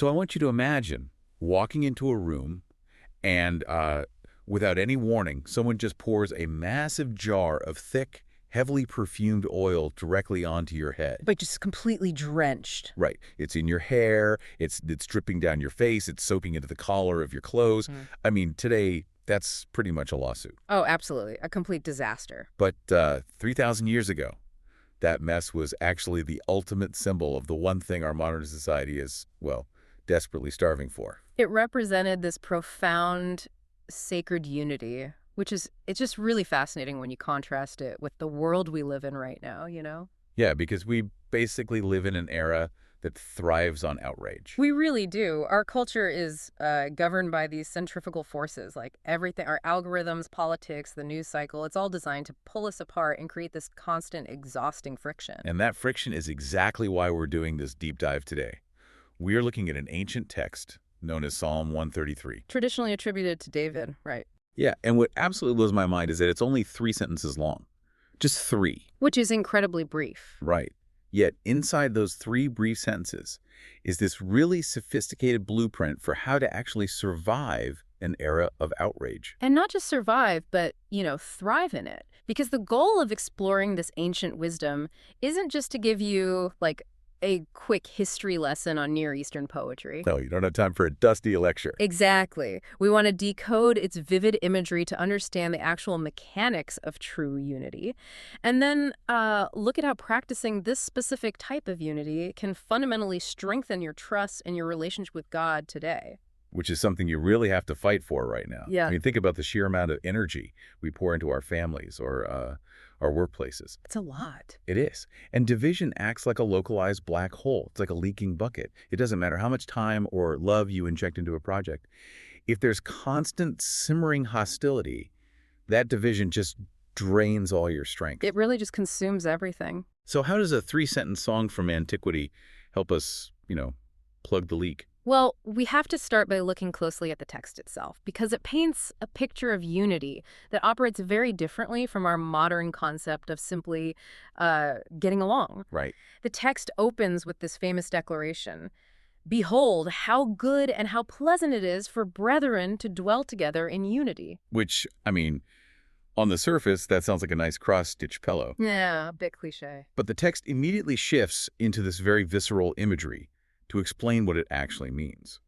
So I want you to imagine walking into a room and without any warning, someone just pours a massive jar of thick, heavily perfumed oil directly onto your head. But just completely drenched. Right. It's in your hair, it's dripping down your face, it's soaking into the collar of your clothes. I mean, today, that's pretty much a lawsuit. Oh, absolutely. A complete disaster. But 3,000 years ago, that mess was actually the ultimate symbol of the one thing our modern society is, well, desperately starving for. It represented this profound sacred unity, it's just really fascinating when you contrast it with the world we live in right now, you know? Yeah, because we basically live in an era that thrives on outrage. We really do. Our culture is governed by these centrifugal forces, like everything, our algorithms, politics, the news cycle. It's all designed to pull us apart and create this constant, exhausting friction. And that friction is exactly why we're doing this deep dive today. We're looking at an ancient text known as Psalm 133. Traditionally attributed to David, right? Yeah, and what absolutely blows my mind is that it's only 3 sentences long. Just 3. Which is incredibly brief. Right. Yet inside those 3 brief sentences is this really sophisticated blueprint for how to actually survive an era of outrage. And not just survive, but, thrive in it. Because the goal of exploring this ancient wisdom isn't just to give you, a quick history lesson on Near Eastern poetry. No, you don't have time for a dusty lecture. Exactly. We want to decode its vivid imagery to understand the actual mechanics of true unity. And then look at how practicing this specific type of unity can fundamentally strengthen your trust and your relationship with God today. Which is something you really have to fight for right now. Yeah. I mean, think about the sheer amount of energy we pour into our families or our workplaces. It's a lot. It is. And division acts like a localized black hole. It's like a leaking bucket. It doesn't matter how much time or love you inject into a project. If there's constant simmering hostility, that division just drains all your strength. It really just consumes everything. So how does a 3-sentence song from antiquity help us, plug the leak? Well, we have to start by looking closely at the text itself, because it paints a picture of unity that operates very differently from our modern concept of simply getting along. Right. The text opens with this famous declaration, "Behold, how good and how pleasant it is for brethren to dwell together in unity." Which, on the surface, that sounds like a nice cross-stitch pillow. Yeah, a bit cliche. But the text immediately shifts into this very visceral imagery to explain what it actually means.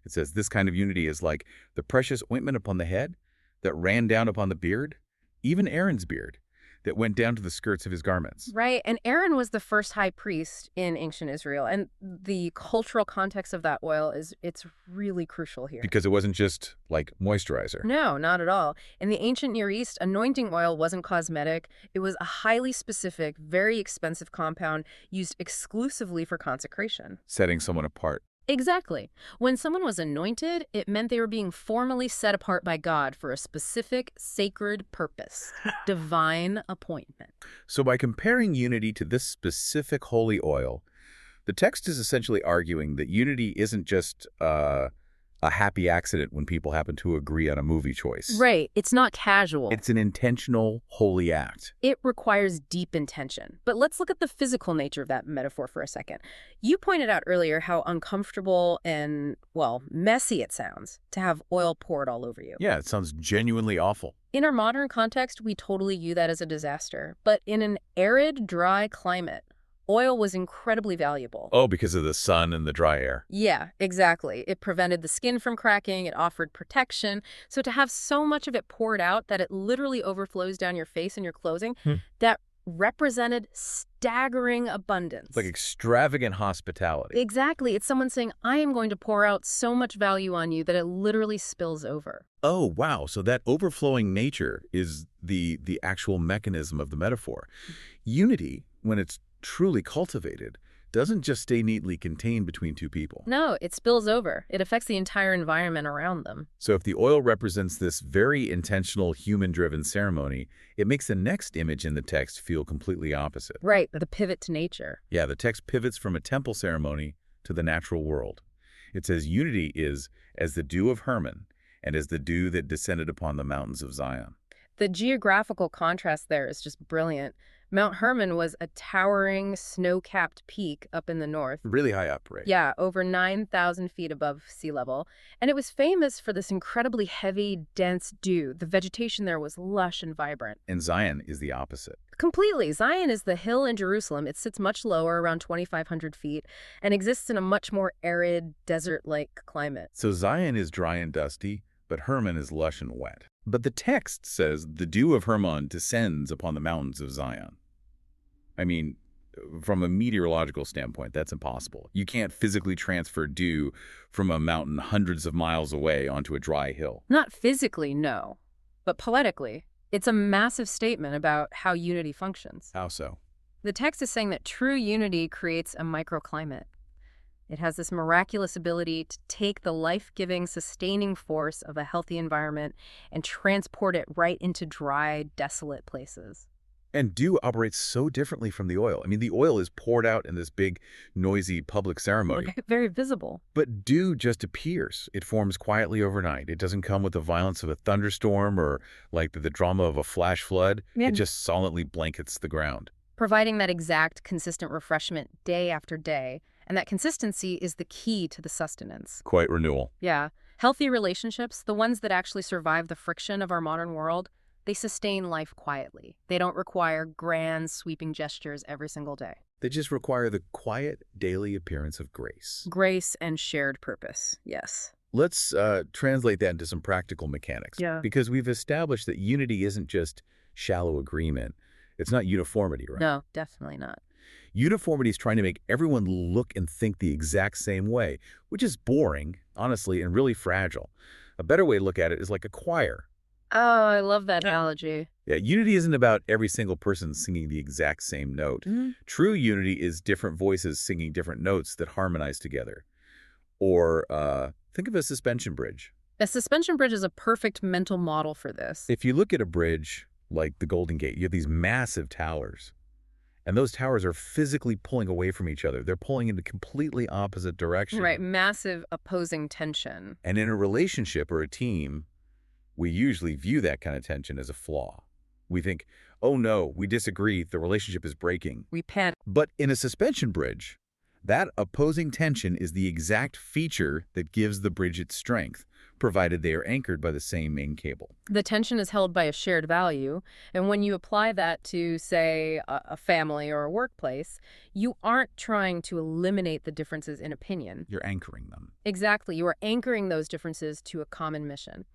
It says this kind of unity is like the precious ointment upon the head that ran down upon the beard, even Aaron's beard, that went down to the skirts of his garments. Right, and Aaron was the first high priest in ancient Israel, and the cultural context of that oil it's really crucial here. Because it wasn't just like moisturizer. No, not at all. In the ancient Near East, anointing oil wasn't cosmetic. It was a highly specific, very expensive compound used exclusively for consecration. Setting someone apart. Exactly. When someone was anointed, it meant they were being formally set apart by God for a specific sacred purpose, divine appointment. So by comparing unity to this specific holy oil, the text is essentially arguing that unity isn't just a happy accident when people happen to agree on a movie choice. Right. It's not casual. It's an intentional, holy act. It requires deep intention. But let's look at the physical nature of that metaphor for a second. You pointed out earlier how uncomfortable and, messy it sounds to have oil poured all over you. Yeah, it sounds genuinely awful. In our modern context, we totally view that as a disaster. But in an arid, dry climate, oil was incredibly valuable. Oh, because of the sun and the dry air. Yeah, exactly. It prevented the skin from cracking. It offered protection. So to have so much of it poured out that it literally overflows down your face and your clothing, that represented staggering abundance. It's like extravagant hospitality. Exactly. It's someone saying, I am going to pour out so much value on you that it literally spills over. Oh, wow. So that overflowing nature is the actual mechanism of the metaphor. Unity, when it's truly cultivated, doesn't just stay neatly contained between two people. No, it spills over. It affects the entire environment around them. So if the oil represents this very intentional human-driven ceremony, it makes the next image in the text feel completely opposite. Right, the pivot to nature. Yeah, the text pivots from a temple ceremony to the natural world. It says unity is as the dew of Hermon and as the dew that descended upon the mountains of Zion. The geographical contrast there is just brilliant. Mount Hermon was a towering, snow-capped peak up in the north. Really high up, right? Yeah, over 9,000 feet above sea level. And it was famous for this incredibly heavy, dense dew. The vegetation there was lush and vibrant. And Zion is the opposite. Completely. Zion is the hill in Jerusalem. It sits much lower, around 2,500 feet, and exists in a much more arid, desert-like climate. So Zion is dry and dusty, but Hermon is lush and wet. But the text says the dew of Hermon descends upon the mountains of Zion. I mean, from a meteorological standpoint, that's impossible. You can't physically transfer dew from a mountain hundreds of miles away onto a dry hill. Not physically, no, but poetically. It's a massive statement about how unity functions. How so? The text is saying that true unity creates a microclimate. It has this miraculous ability to take the life-giving, sustaining force of a healthy environment and transport it right into dry, desolate places. And dew operates so differently from the oil. I mean, the oil is poured out in this big, noisy public ceremony. Very visible. But dew just appears. It forms quietly overnight. It doesn't come with the violence of a thunderstorm or like the drama of a flash flood. Yeah. It just solidly blankets the ground. Providing that exact, consistent refreshment day after day. And that consistency is the key to the sustenance. Quite renewal. Yeah. Healthy relationships, the ones that actually survive the friction of our modern world, they sustain life quietly. They don't require grand, sweeping gestures every single day. They just require the quiet, daily appearance of grace. Grace and shared purpose, yes. Let's translate that into some practical mechanics. Yeah. Because we've established that unity isn't just shallow agreement. It's not uniformity, right? No, definitely not. Uniformity is trying to make everyone look and think the exact same way, which is boring, honestly, and really fragile. A better way to look at it is like a choir. Oh, I love that analogy. Yeah, unity isn't about every single person singing the exact same note. True unity is different voices singing different notes that harmonize together. Or think of a suspension bridge. A suspension bridge is a perfect mental model for this. If you look at a bridge like the Golden Gate, you have these massive towers. And those towers are physically pulling away from each other. They're pulling in a completely opposite direction. Right, massive opposing tension. And in a relationship or a team, we usually view that kind of tension as a flaw. We think, oh no, we disagree, the relationship is breaking. We panic. But in a suspension bridge, that opposing tension is the exact feature that gives the bridge its strength, provided they are anchored by the same main cable. The tension is held by a shared value, and when you apply that to, say, a family or a workplace, you aren't trying to eliminate the differences in opinion. You're anchoring them. Exactly. You are anchoring those differences to a common mission.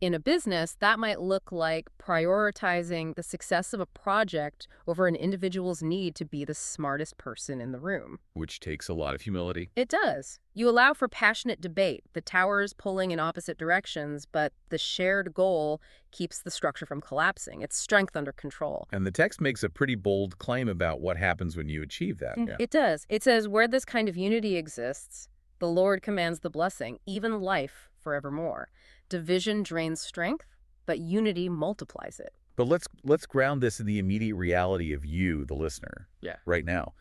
In a business, that might look like prioritizing the success of a project over an individual's need to be the smartest person in the room. Which takes a lot of humility. It does. You allow for passionate debate, the towers pulling in opposite directions, but the shared goal keeps the structure from collapsing. It's strength under control. And the text makes a pretty bold claim about what happens when you achieve that. Yeah. It does. It says, where this kind of unity exists, the Lord commands the blessing, even life forevermore. Division drains strength, but unity multiplies it. But let's ground this in the immediate reality of you, the listener, right now.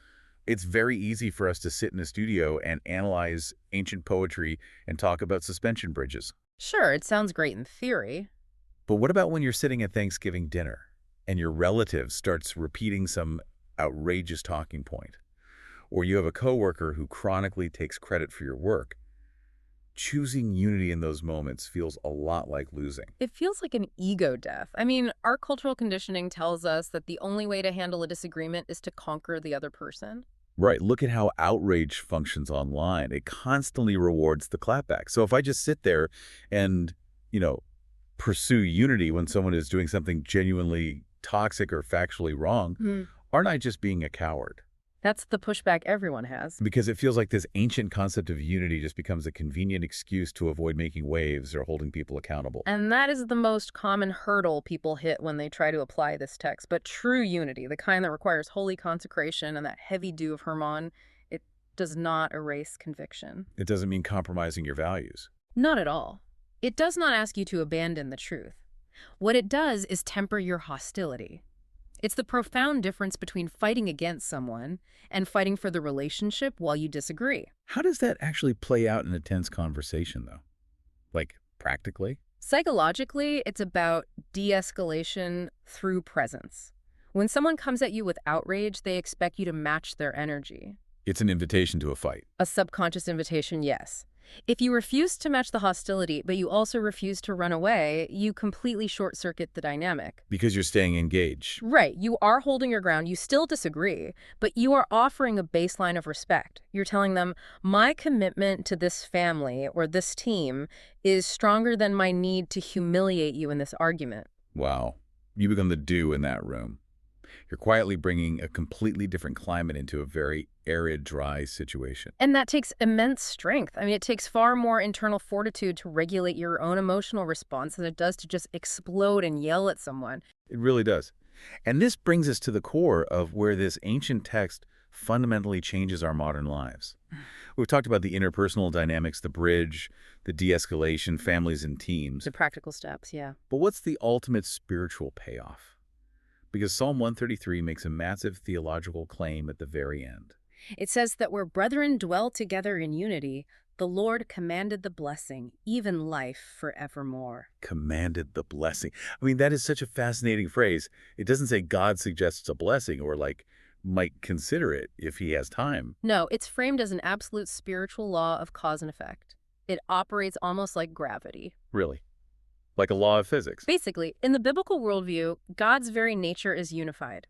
It's very easy for us to sit in a studio and analyze ancient poetry and talk about suspension bridges. Sure, it sounds great in theory. But what about when you're sitting at Thanksgiving dinner and your relative starts repeating some outrageous talking point? Or you have a coworker who chronically takes credit for your work? Choosing unity in those moments feels a lot like losing. It feels like an ego death. I mean, our cultural conditioning tells us that the only way to handle a disagreement is to conquer the other person. Right. Look at how outrage functions online. It constantly rewards the clapback. So if I just sit there and, pursue unity when someone is doing something genuinely toxic or factually wrong, aren't I just being a coward? That's the pushback everyone has. Because it feels like this ancient concept of unity just becomes a convenient excuse to avoid making waves or holding people accountable. And that is the most common hurdle people hit when they try to apply this text. But true unity, the kind that requires holy consecration and that heavy dew of Hermon, it does not erase conviction. It doesn't mean compromising your values. Not at all. It does not ask you to abandon the truth. What it does is temper your hostility. It's the profound difference between fighting against someone and fighting for the relationship while you disagree. How does that actually play out in a tense conversation, though? Like, practically? Psychologically, it's about de-escalation through presence. When someone comes at you with outrage, they expect you to match their energy. It's an invitation to a fight. A subconscious invitation, yes. If you refuse to match the hostility, but you also refuse to run away, you completely short-circuit the dynamic. Because you're staying engaged. Right, you are holding your ground, you still disagree, but you are offering a baseline of respect. You're telling them, my commitment to this family or this team is stronger than my need to humiliate you in this argument. Wow. You become the do in that room. You're quietly bringing a completely different climate into a very arid, dry situation. And that takes immense strength. I mean, it takes far more internal fortitude to regulate your own emotional response than it does to just explode and yell at someone. It really does. And this brings us to the core of where this ancient text fundamentally changes our modern lives. We've talked about the interpersonal dynamics, the bridge, the de-escalation, families and teams. The practical steps, yeah. But what's the ultimate spiritual payoff? Because Psalm 133 makes a massive theological claim at the very end. It says that where brethren dwell together in unity, the Lord commanded the blessing, even life forevermore. Commanded the blessing. I mean, that is such a fascinating phrase. It doesn't say God suggests a blessing or might consider it if he has time. No, it's framed as an absolute spiritual law of cause and effect. It operates almost like gravity. Really? Like a law of physics. Basically, in the biblical worldview, God's very nature is unified.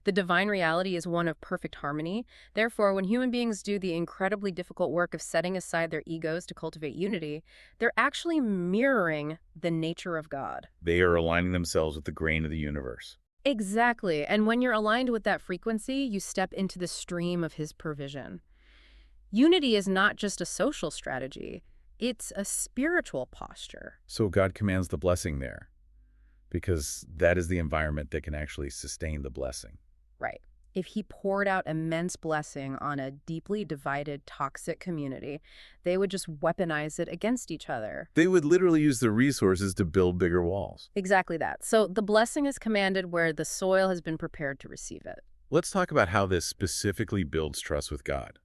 The divine reality is one of perfect harmony. Therefore, when human beings do the incredibly difficult work of setting aside their egos to cultivate unity, they're actually mirroring the nature of God. They are aligning themselves with the grain of the universe. Exactly. And when you're aligned with that frequency, you step into the stream of his provision. Unity is not just a social strategy. It's a spiritual posture. So God commands the blessing there, because that is the environment that can actually sustain the blessing. Right. If he poured out immense blessing on a deeply divided, toxic community, they would just weaponize it against each other. They would literally use the resources to build bigger walls. Exactly that. So the blessing is commanded where the soil has been prepared to receive it. Let's talk about how this specifically builds trust with God.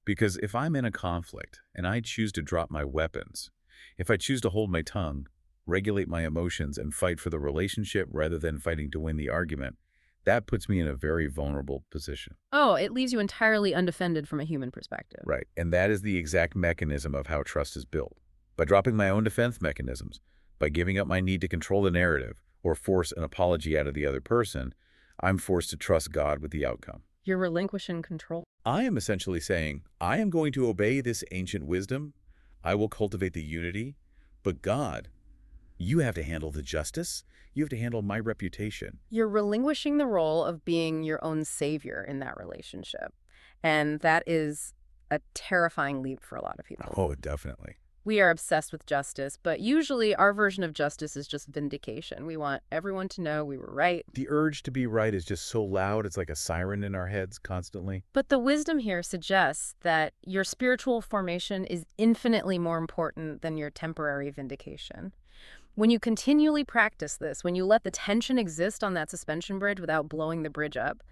Because if I'm in a conflict and I choose to drop my weapons, if I choose to hold my tongue, regulate my emotions, and fight for the relationship rather than fighting to win the argument, that puts me in a very vulnerable position. Oh, it leaves you entirely undefended from a human perspective. Right. And that is the exact mechanism of how trust is built. By dropping my own defense mechanisms, by giving up my need to control the narrative or force an apology out of the other person, I'm forced to trust God with the outcome. You're relinquishing control. I am essentially saying, I am going to obey this ancient wisdom. I will cultivate the unity. But God, you have to handle the justice. You have to handle my reputation. You're relinquishing the role of being your own savior in that relationship. And that is a terrifying leap for a lot of people. Oh, definitely. We are obsessed with justice, but usually our version of justice is just vindication. We want everyone to know we were right. The urge to be right is just so loud. It's like a siren in our heads constantly. But the wisdom here suggests that your spiritual formation is infinitely more important than your temporary vindication. When you continually practice this, when you let the tension exist on that suspension bridge without blowing the bridge up,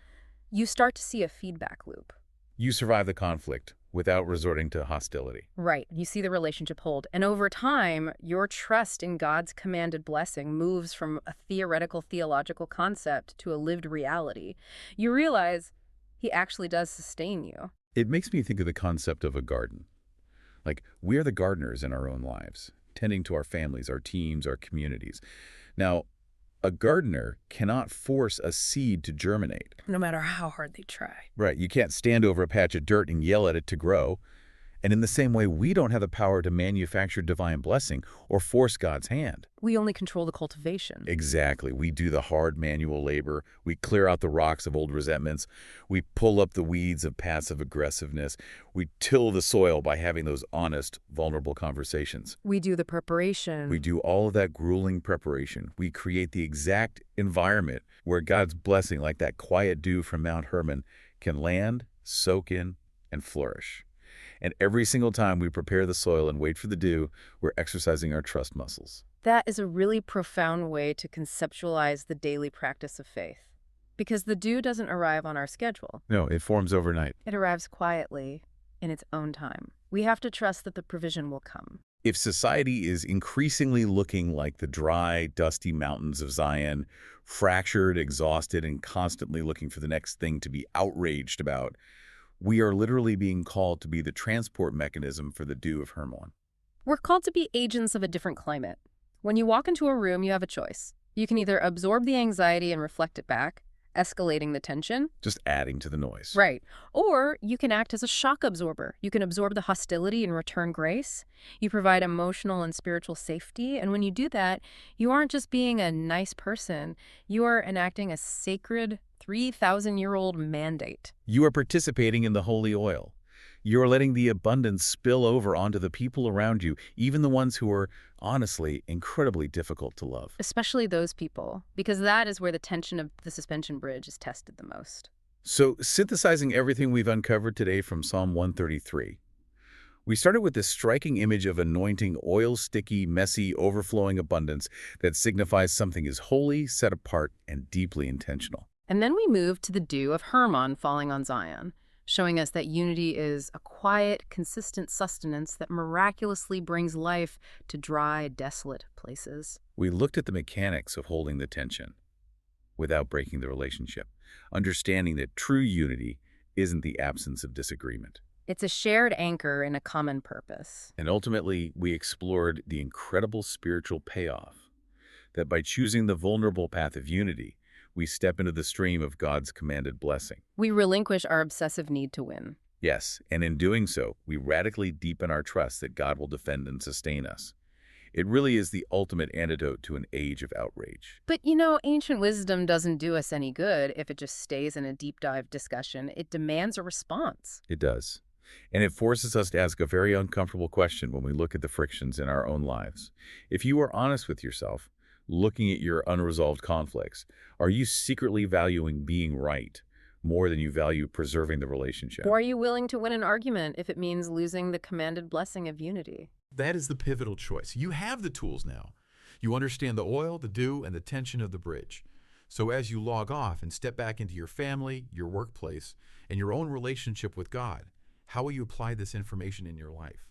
you start to see a feedback loop. You survive the conflict without resorting to hostility. Right. You see the relationship hold. And over time, your trust in God's commanded blessing moves from a theoretical, theological concept to a lived reality. You realize he actually does sustain you. It makes me think of the concept of a garden. Like, we are the gardeners in our own lives, tending to our families, our teams, our communities. Now, a gardener cannot force a seed to germinate. No matter how hard they try. Right. You can't stand over a patch of dirt and yell at it to grow. And in the same way, we don't have the power to manufacture divine blessing or force God's hand. We only control the cultivation. Exactly. We do the hard manual labor. We clear out the rocks of old resentments. We pull up the weeds of passive aggressiveness. We till the soil by having those honest, vulnerable conversations. We do the preparation. We do all of that grueling preparation. We create the exact environment where God's blessing, like that quiet dew from Mount Hermon, can land, soak in, and flourish. And every single time we prepare the soil and wait for the dew, we're exercising our trust muscles. That is a really profound way to conceptualize the daily practice of faith. Because the dew doesn't arrive on our schedule. No, it forms overnight. It arrives quietly in its own time. We have to trust that the provision will come. If society is increasingly looking like the dry, dusty mountains of Zion, fractured, exhausted, and constantly looking for the next thing to be outraged about, we are literally being called to be the transport mechanism for the dew of Hermon. We're called to be agents of a different climate. When you walk into a room, you have a choice. You can either absorb the anxiety and reflect it back, escalating the tension. Just adding to the noise. Right. Or you can act as a shock absorber. You can absorb the hostility and return grace. You provide emotional and spiritual safety. And when you do that, you aren't just being a nice person. You are enacting a sacred 3,000-year-old mandate. You are participating in the holy oil. You are letting the abundance spill over onto the people around you, even the ones who are, honestly, incredibly difficult to love. Especially those people, because that is where the tension of the suspension bridge is tested the most. So, synthesizing everything we've uncovered today from Psalm 133, we started with this striking image of anointing oil-sticky, messy, overflowing abundance that signifies something is holy, set apart, and deeply intentional. And then we move to the dew of Hermon falling on Zion, showing us that unity is a quiet, consistent sustenance that miraculously brings life to dry, desolate places. We looked at the mechanics of holding the tension without breaking the relationship, understanding that true unity isn't the absence of disagreement. It's a shared anchor in a common purpose. And ultimately, we explored the incredible spiritual payoff that by choosing the vulnerable path of unity, we step into the stream of God's commanded blessing. We relinquish our obsessive need to win. Yes, and in doing so, we radically deepen our trust that God will defend and sustain us. It really is the ultimate antidote to an age of outrage. But ancient wisdom doesn't do us any good if it just stays in a deep dive discussion. It demands a response. It does. And it forces us to ask a very uncomfortable question when we look at the frictions in our own lives. If you are honest with yourself, looking at your unresolved conflicts, are you secretly valuing being right more than you value preserving the relationship? Or are you willing to win an argument if it means losing the commanded blessing of unity? That is the pivotal choice. You have the tools now. You understand the oil, the dew, and the tension of the bridge. So as you log off and step back into your family, your workplace, and your own relationship with God, how will you apply this information in your life?